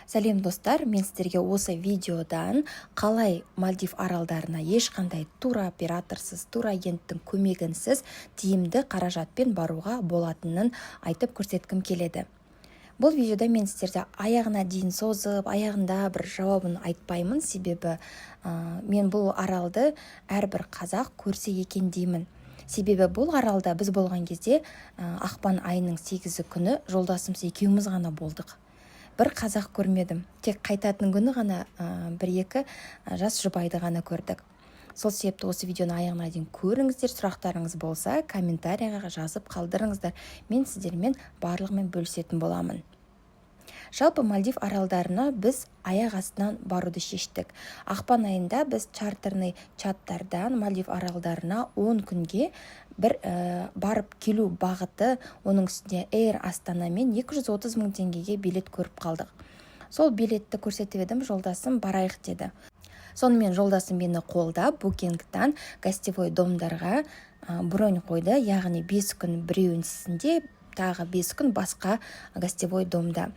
Сәлем достар, мен сіздерге осы видеодан қалай Мальдив аралдарына ешқандай туроператорсыз, турагенттің көмегінсіз тиімді қаражатпен баруға болатынын айтып көрсеткім келеді. Бұл видеода мен сіздерге аяғына дейін созып, аяғында бір жауабын айтпаймын, себебі мен бұл аралды әрбір қазақ көрсе екен деймін. Себебі бұл аралда біз болған кезде ақпан айының 8 күні жолдасымыз екеуміз ғана болдық. Бір қазақ көрмедім. Тек қайтатын күні ғана бір-екі жас жұбайды ғана көрдік. Сол себепті осы видеоны аяғына дейін көріңіздер, сұрақтарыңыз болса, комментарияға жазып қалдырыңыздар. Мен сіздермен барлығымен бөлісетін боламын. Жалпы Мальдив аралдарына біз аяқ астынан баруды шештік. Ақпан айында біз чартерный чаттардан Мальдив аралдарына 10 күнге бір барып келу бағыты, оның үстіне Air Астанамен 230 мың теңгеге билет көріп қалдық. Сол билетті көрсетіп едім, жолдасым барайық деді. Сонымен жолдасым мені қолдап букингтан гостевой домдарға бронь қойды, яғни 5 күн біреуінсінде, тағы 5 күн басқа гостевой домда.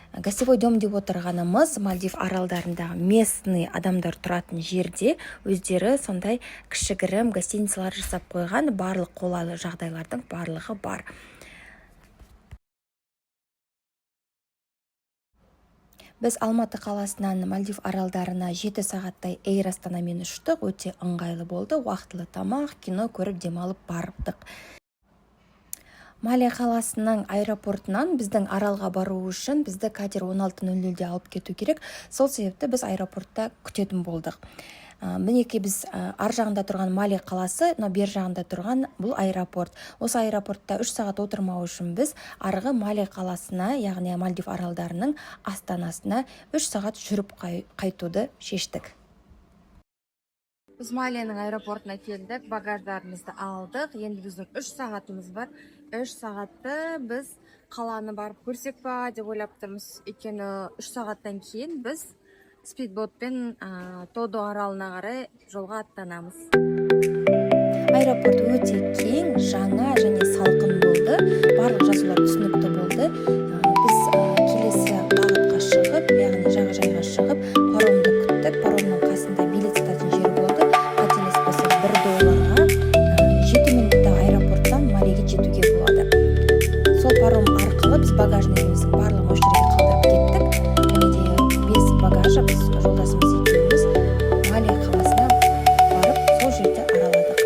Гостевой дом деп отырғанымыз Мальдив аралдарындағы местный адамдар тұратын жерде өздері сондай кішігірім гостиницалар жасап қойған, барлық қолайлы жағдайлардың барлығы бар. Біз Алматы қаласынан Мальдив аралдарына 7 сағаттай Air Астанамен ұштық, өте ыңғайлы болды, уақытылы тамақ, кино көріп демалып барыптық. Малия қаласының аэропортынан біздің аралға бару үшін бізді катер 16:00-де алып кету керек. Сол себепті біз аэропортта күтетін болдық. Мінекей біз ар жағында тұрған Малия қаласы, бер жағында тұрған бұл аэропорт. Осы аэропортта 3 сағат отырмау үшін біз арғы Малия қаласына, яғни Мальдив аралдарының астанасына 3 сағат жүріп қайтуды шештік. Біз Малияның аэропортына келдік, багаждарымызды алдық. Енді біздің 3 сағатымыз бар. 3 сағатты біз қаланы барып көрсек па деп ойлап тұрмыз. Өйткені 3 сағаттан кейін біз спидботпен Тодо аралына қарай жолға аттанамыз. Аэропорт өте кең, жаңа және салқын болды. Барлық жазулар түсінікті болды. Біз келесі бағытқа шығып, яғни жағажайға шығып, паромды күттік. Паромның қасында билет сататын жер болды. Қателеспесем $1 7 минутта аэропорттан Малияға жетуге болады. Сол паром арқылы біз багажнымыздың барлығын осы жерге қалдырып кеттік. Және де 5 багажы біз жолдасымыз екеуміз Малия қаласына барып, сол жерде араладық.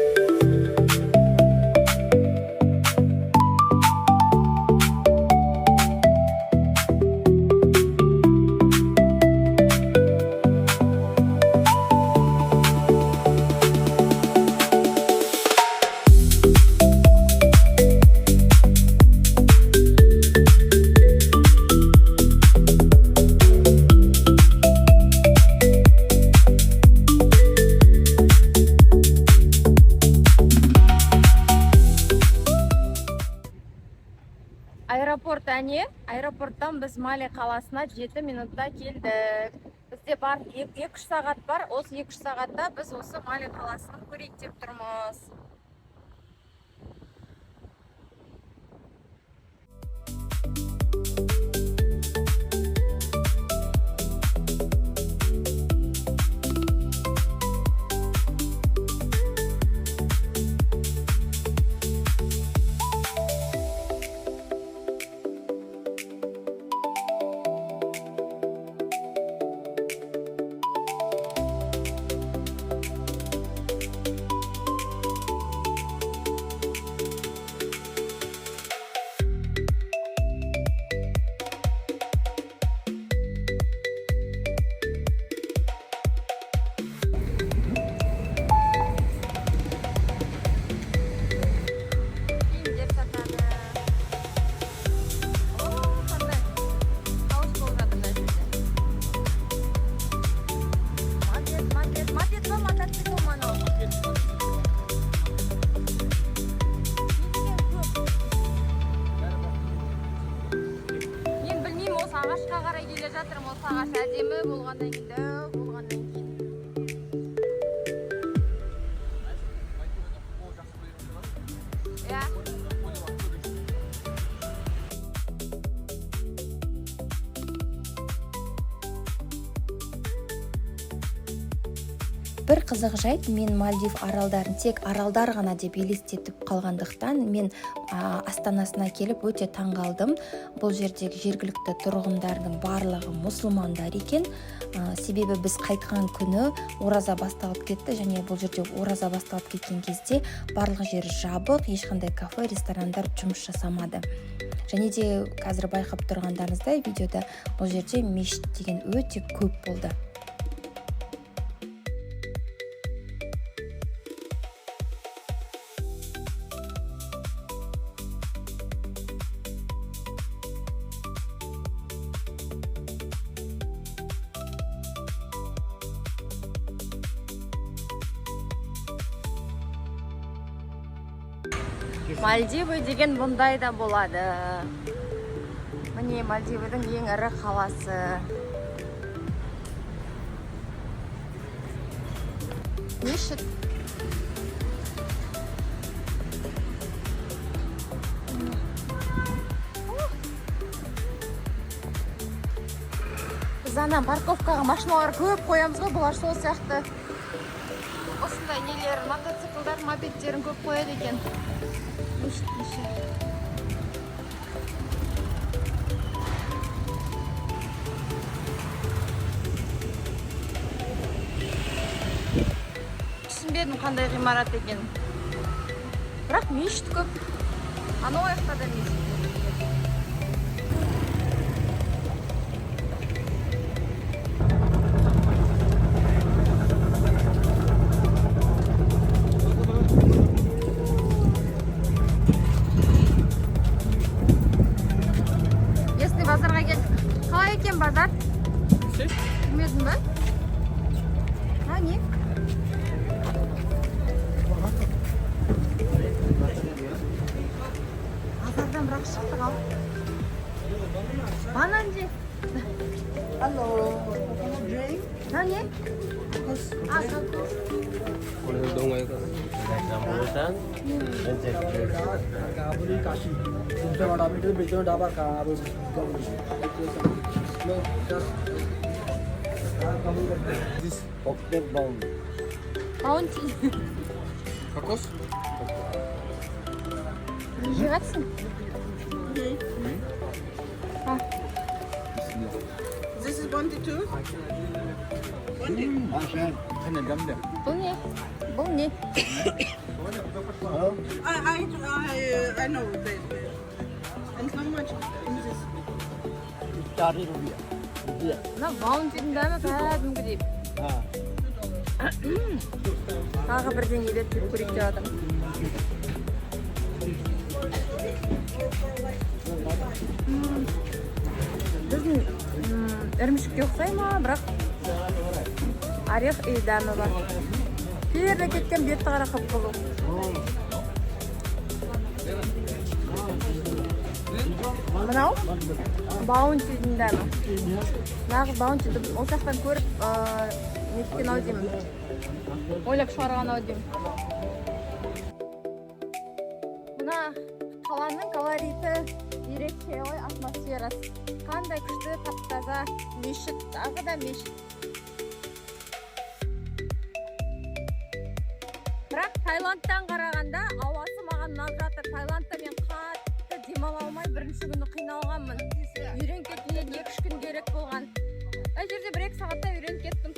Аэропорт әне, аэропорттан біз Малия қаласына 7 минутта келдік. Бізде бар 2-3 сағат бар, осы 2-3 сағатта біз осы Малия қаласын көрейік деп тұрмыз. Ағашқа қарай келе жатырмын, осы ағаш әдемі болғаннан кейін. бір қызық жайт, мен Мальдив аралдарын тек аралдар ғана деп елестетіп қалғандықтан мен астанасына келіп өте таңғалдым. Бұл жердегі жергілікті тұрғындардың барлығы мұсылмандар екен. Себебі біз қайтқан күні ораза басталып кетті, және бұл жерде ораза басталып кеткен кезде барлық жер жабық, ешқандай кафе, ресторандар жұмыс жасамады. Және де қазір байқап тұрғандарыңыздай видеода бұл жерде мешіт деген өте көп болды. Мальдивы деген бұндай да болады. Міне Мальдивыдың ең ірі қаласы. Мешіт. Біз анан парковкаға машиналар көп қоямыз ғой, бұлар сол сияқты. Осындай нелер, мотоциклдар, мопедтерін көп қояды екен. Түсінбедім қандай ғимарат екен. Бірақ мешіт көп. Анау аяқта да мешіт. Базарға келдік. Қалай екен базар? Білмедің бе? Не? Базардан бірақ шықтық ал. Банан же. Hello. Drink? Не? Kos. Кокос. Kabuli Kashi. Instead of having to be done, Dabar Kabuli. This cocktail bound. Баунти. Kokos? Жеватсың? This is Bounty too? Бұл не? Бұл не? I know that. And how much is this? Мына баунтидің дәмі кәдімгідей. Тағы бірден елет деп көрейік деп жатырмын. Біздің ірімшікке ұқсай ма, бірақ орех и дәмі бар. Перде кеткен бетті қара қып-қызыл. Мынау баунтидің дәмі. Нағыз баунтиді ол жақтан көріп неткен ау деймін. Ойлап шығарған ау деймін. Мына қаланың колориті ерекше ғой, атмосферасы. Қандай күшті, тап-таза мешіт, тағы да мешіт. Бірақ Таиландтан қарағанда ауасы маған ұнап жатыр. Таиландта мен қатты демала алмай бірінші күні қиналғанмын. Үйреніп кетуіне 2-3 күн керек болған. Ай жерде 1-2 сағатта үйреніп кеттім.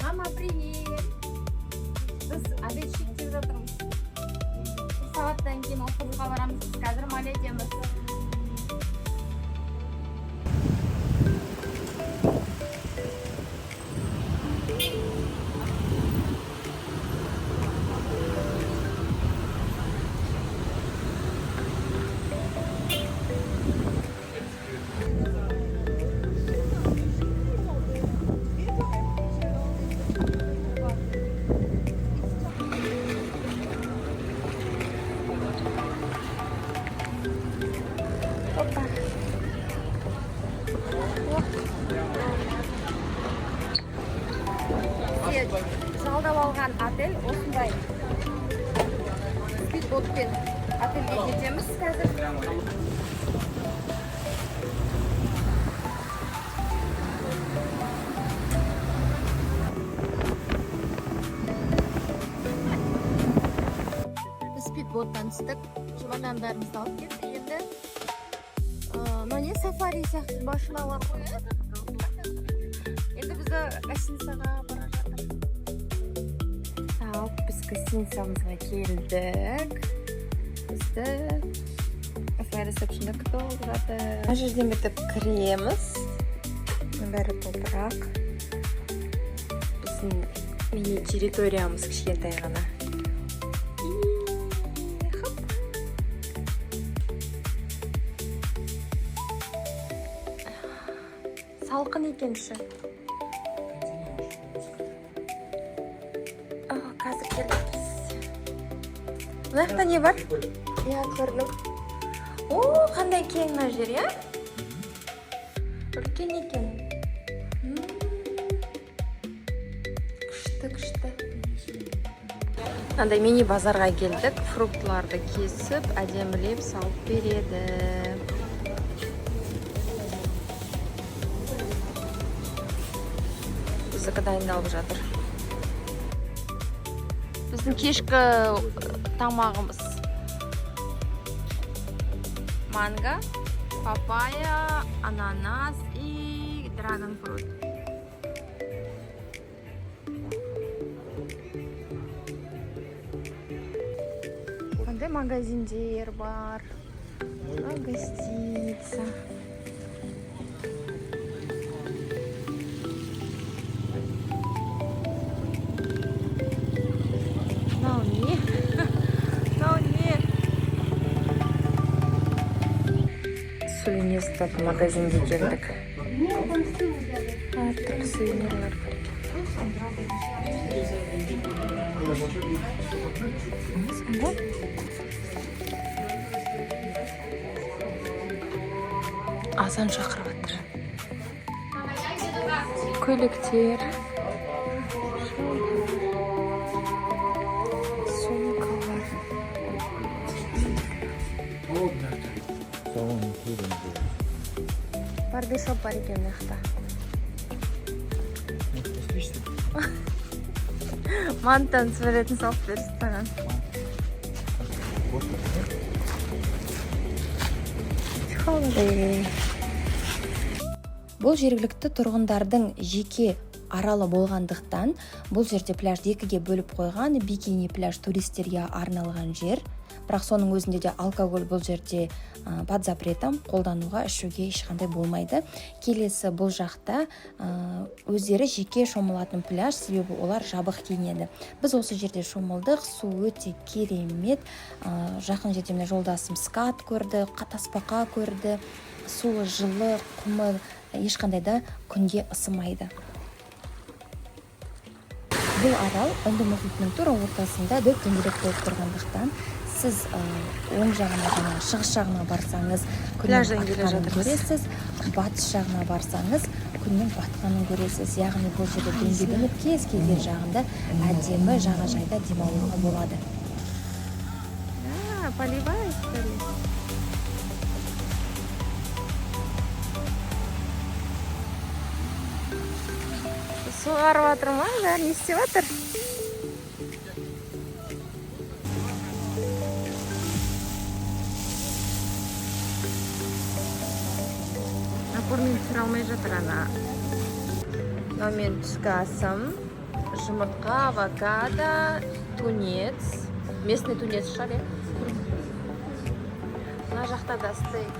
Мама, привет! Біз обед шектеп жатырмыз. 1 сағаттан кейін оқуға барамыз. Қазір малетеміз. Жалдап алған отель осындай. Спидботпен отельге жетеміз қазір. жаманнан түстік. Чемодандарымызды алып кеттік енді. Но не сафари сияқты машиналар қойып жатыр. Енді бізді гостиницаға бара жатыр. Так, біз гостиницамызға келдік. Бізді кафе ресепшнда күтіп алып жатыр. Мына жерден бітіп кіреміз. Бәрі топырақ. Біздің мини территориямыз кішкентай ғана. Салқын екенші. Қазір келдік біз. Мына жақта не бар? Иә, көрдім. О, қандай кең мына жер, иә? Үлкен екен. Күшті. Андай мини базарға келдік. Фруктыларды кесіп, әдемілеп салып береді. Біздікі дайындалып жатыр. Біздің кешкі тамағымыз. Манго, папайя, ананас и драгон фрут. Қандай магазиндер бар. Гостиница. Сувенирстер магазинге келдік. Әртүрлі сувенирлер бар екен. Азан шақырып жатыр. Көйлектер. Сумкалар. Барбершоп бар екен мына жақта. Мантан суретін салып берсін саған. Бұл жергілікті тұрғындардың жеке аралы болғандықтан, бұл жерде пляжды екіге бөліп қойған, бикини пляж туристерге арналған жер. Бірақ соның өзінде де алкоголь бұл жерде под запретом, қолдануға, ішуге ешқандай болмайды. Келесі бұл жақта өздері жеке шомылатын пляж, себебі олар жабық киінеді. Біз осы жерде шомылдық, су өте керемет. Жақын жерде міне жолдасым скат көрді, тасбақа көрді. Суы жылы, құмы ешқандай да күнге ысымайды. Бұл арал Үнді мұхитының тура ортасында дөп дөңгелек болып тұрғандықтан, сіз оң жағына ғана шығыс жағына барсаңыз күннің атқанын көресіз, батыс жағына барсаңыз күннің батқанын көресіз. Яғни бұл жерде дөңгеленіп кез келген жағында әдемі жағажайда демалуға болады. Поливай, скорее. Суғарып жатыр ма? Бәрі не істеп жатыр? Напормен түсіре алмай жатыр ана. Мынамен түскі асым, жұмыртқа, авокадо, тунец. Местный тунец шығар, е? Мына жақта да стейк.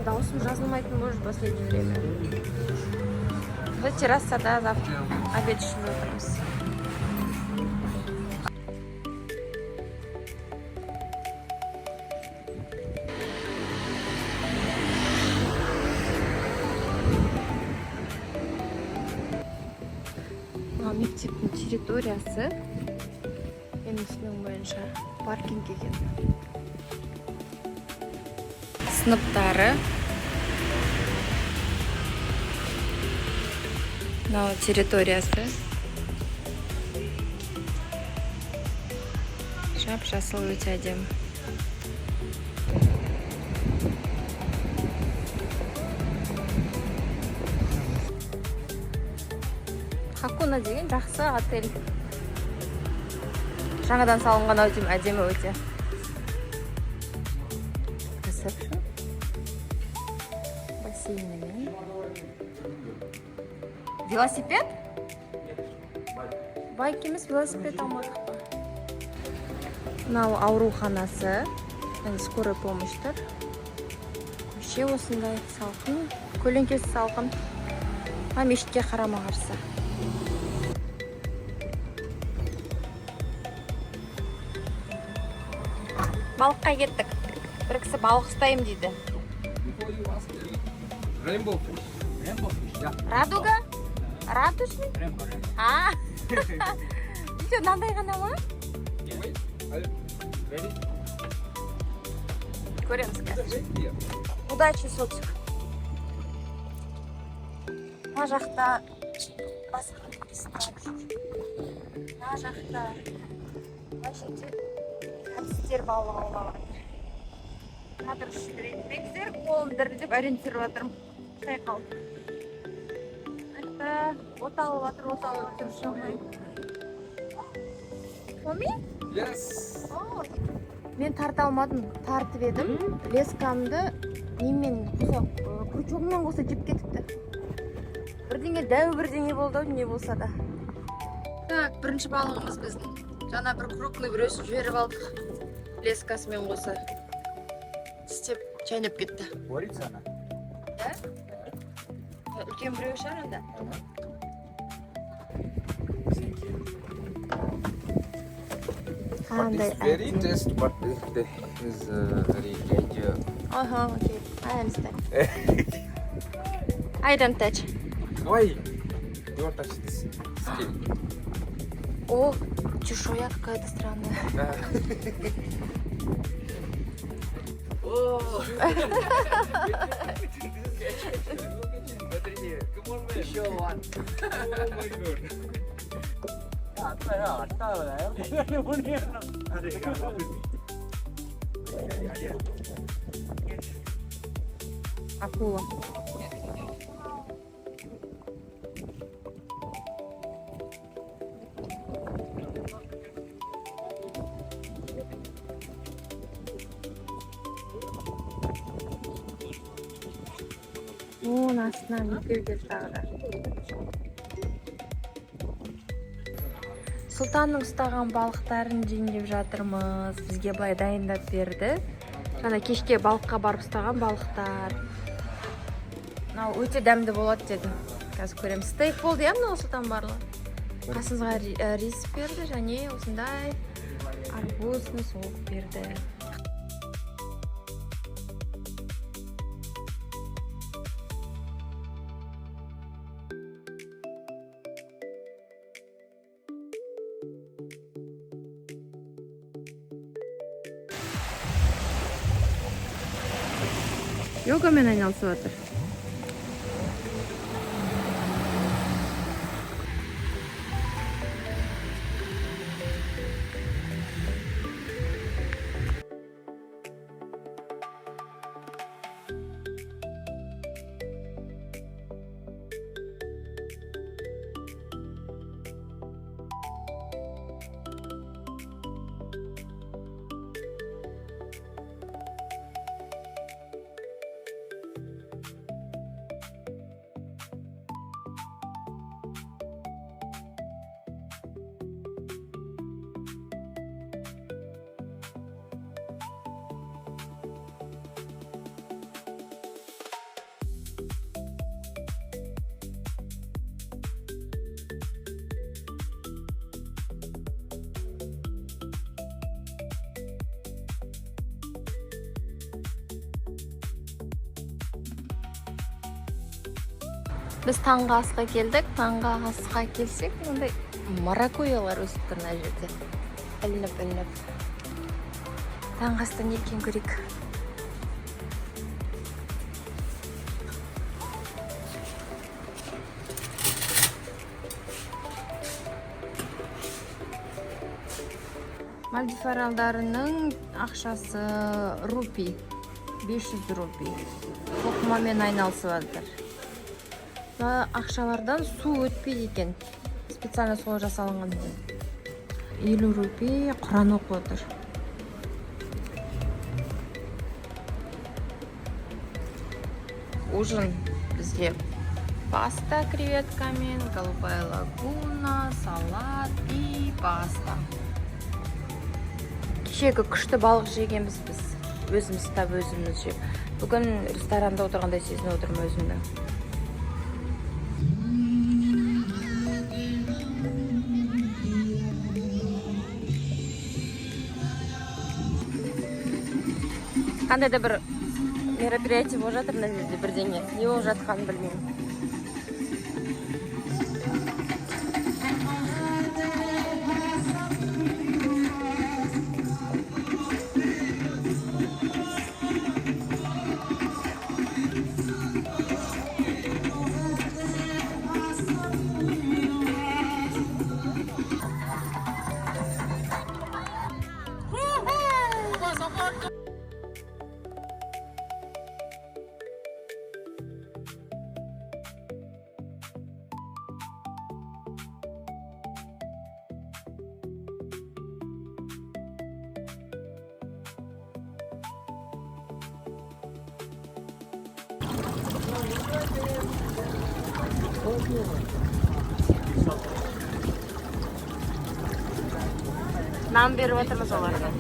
Даусым жазылмайтын может в последнее время. Террасада завтра обед ішіп отырмыз. Мектептің территориясы менің түсінігім бойынша паркинг екен. Сыныптары. Мынау территориясы. Жап-жасыл өте әдемі. Хакуна деген жақсы отель. Жаңадан салынған әдемі өте. Ресепшн. Бассейнімен. Велосипед? Байк емес, велосипед алмадық па? Мынау ауруханасы. Скорый помощьтар. Көше осындай салқын. Көлеңкесі салқын. Мешітке қарама қарсы. Балыққа кеттік. Бір кісі балық ұстайым дейді. Rainbow fish. Rainbow fish, yeah. Радуга? Радужный? Rainbow. Видео мынандай ғана ма? Ready? Көреміз қазір. Удачи, сотик. Мына жақта басқа кристалл. Мына жақта мына жерде кәмістер балық аулап жатыр. Қазір шүрекпектер қолын дірілдеп ориентировать жатырмын. Шайқалды. От алып жатыр, шамай. Коми? Yes. Мен тарта алмадым, тартып едім. Лескамды немен крючогымен қоса жеп кетіпті. Бірдеңе дәу бірдеңе болды, не болса да. Так, бірінші балығымыз біздің. Жаңа бір крупный бір өсіп жіберіп алдық. Лескасымен қоса. Істеп, чайнап кетті. Борится она? Да? Үлкен біреу шығар онда. But it's very taste, but it is very dangerous. Okay, I understand. I don't touch. Why? Don't touch this skin. О, чешуя какая-то странная. Oh. Еще one. Oh my god. Акула. Оның астынан екеулер тағы да. Сұлтанның ұстаған балықтарын жеңдеп жатырмыз. Бізге былай дайындап берді. Жаңа кешке балыққа барып ұстаған балықтар. Мынау өте дәмді болады деді. Қазір көреміз. Стейк болды, иә, мынау Сұлтан барлығы. Қасымызға рис берді және осындай арбузын соғып берді. Йогамен айналысып жатыр. Біз таңғы асқа келдік. Таңғы асқа келсек, ондай маракуйялар өсіп тұр мына жерде. Ілініп. Таңғы аста не екен көрейік. Мальдив аралдарының ақшасы рупий. 500 рупий. Тоқымамен айналысып жатыр. Ақшалардан су өтпейді екен. Специально сол жасалынған. 50 рупей Құран оқып отыр. Ужин бізде паста креветкамен, голубая лагуна, салат и паста. Кешегі күшті балық жегенбіз біз. Өзіміз тап өзіміз жеп. Бүгін ресторанда отырғандай сезініп отырмын өзімді. Қандай да бір мероприятие болып жатыр, мына жерде бірдеңе. Не болып жатқанын білмеймін. Нан беріп отырмыз оларға.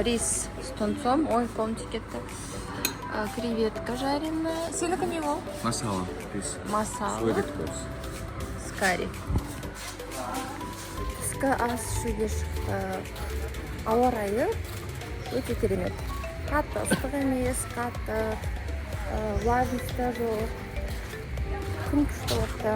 Рис с тунцом. Ой, помните, кетті. Креветка жареная. Сколько него? Масала. Рис. Масала. С карри. Түскі ас ішуге шықты. Ауа райы өте керемет. Қатты ыстық емес, қатты влажность та жоқ. Күн күшті отты.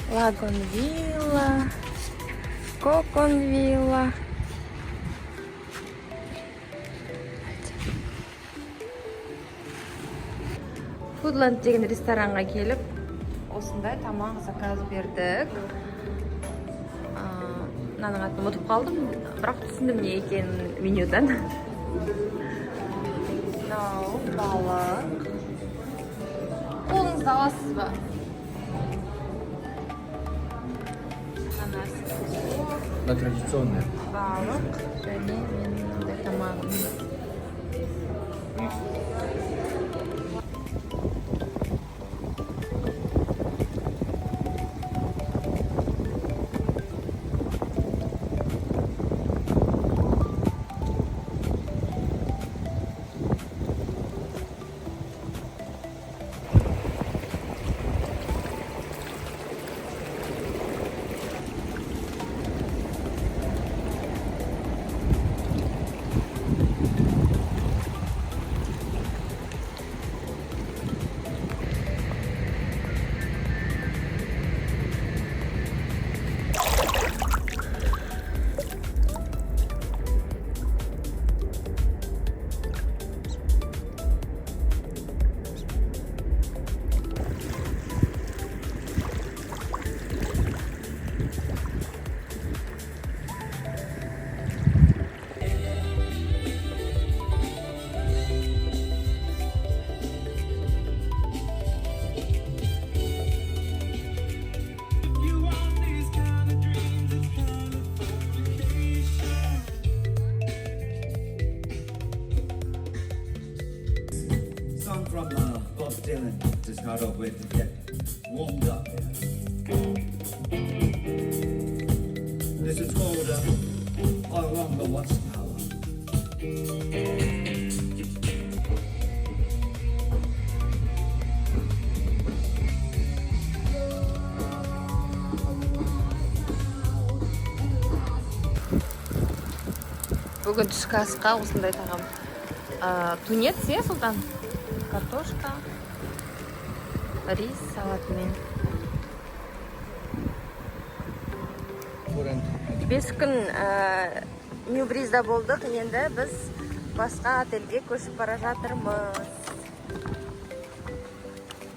Лагонвилла, Коконвилла. Foodland деген ресторанға келіп, осындай тамақ заказ бердік. Мынаның атын ұмытып қалдым, бірақ түсіндім не екенін менюдан. Мынау балық. Қолыңызды аласыз ба? La tradizione. Балық және менің мынандай тамағым. Song from Bob Dylan to start off with to get warmed up. This is called I Wonder What's Power. Бүгін түскі асқа осындай тағам. Тунец, Сұлтан? Картошка, рис салатымен. 5 күн Нью-Бризда болдық, енді біз басқа отельге көшіп бара жатырмыз.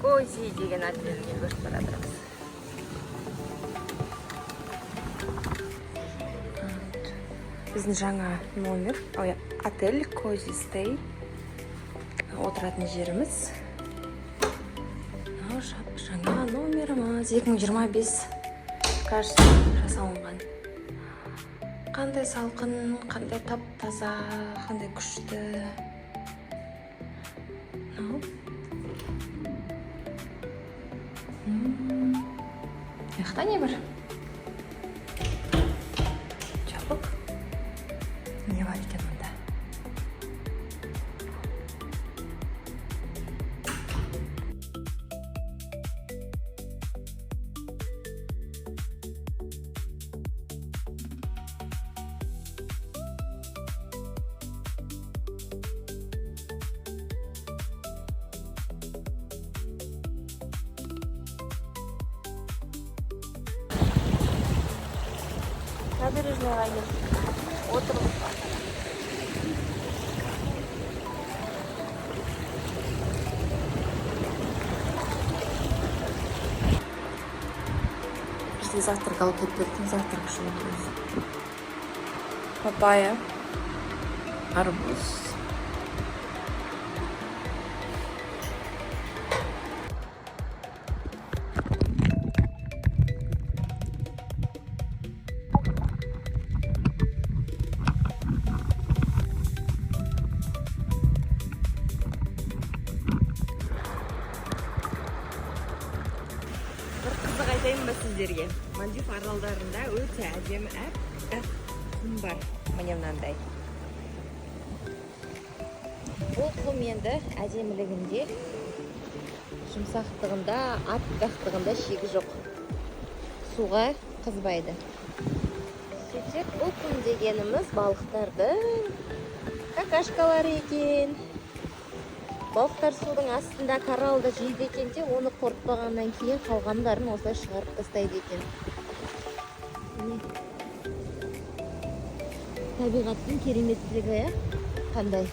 Кози деген отельге көшіп бара жатырмыз. Біздің жаңа номер, отель Cozy Stay. Отыратын жеріміз. Жаңа номеріміз 2025 кажется жасалынған. Қандай салқын, қандай тап-таза, қандай күшті. Яқта не бар? Жабық. Не бар екен мұнда? Набережныйға келіп отырмыз. Бізде завтрак алып кетпектің, завтрак үшін отырмыз. Папайя, арбуз. Айтайын ба сіздерге? Мальдив аралдарында өте әдемі әп-әп құм бар. Міне мынандай. Бұл құм енді әдемілігінде, жұмсақтығында, аппақтығында шегі жоқ. Суға қызбайды. Сөйтсек, бұл құм дегеніміз балықтардың какашкалары екен. Балықтар судың астында коралда жейді екен де, оны қорытпағаннан кейін қалғандарын осылай шығарып тастайды екен. Табиғаттың кереметтілігі, қандай?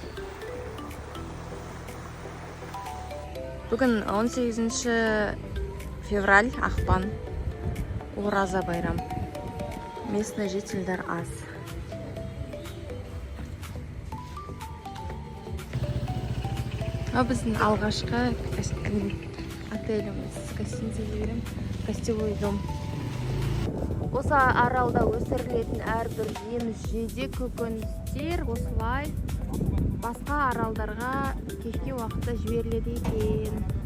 Бүгін 18 февраль, ақпан, Ораза байрам. Местный жительдер аз. Біздің алғашқы отеліміз, гостевой дом. Осы аралда өсірілетін әрбір жеміс жидек көкөністер осылай басқа аралдарға кешке уақытта жіберіледі екен.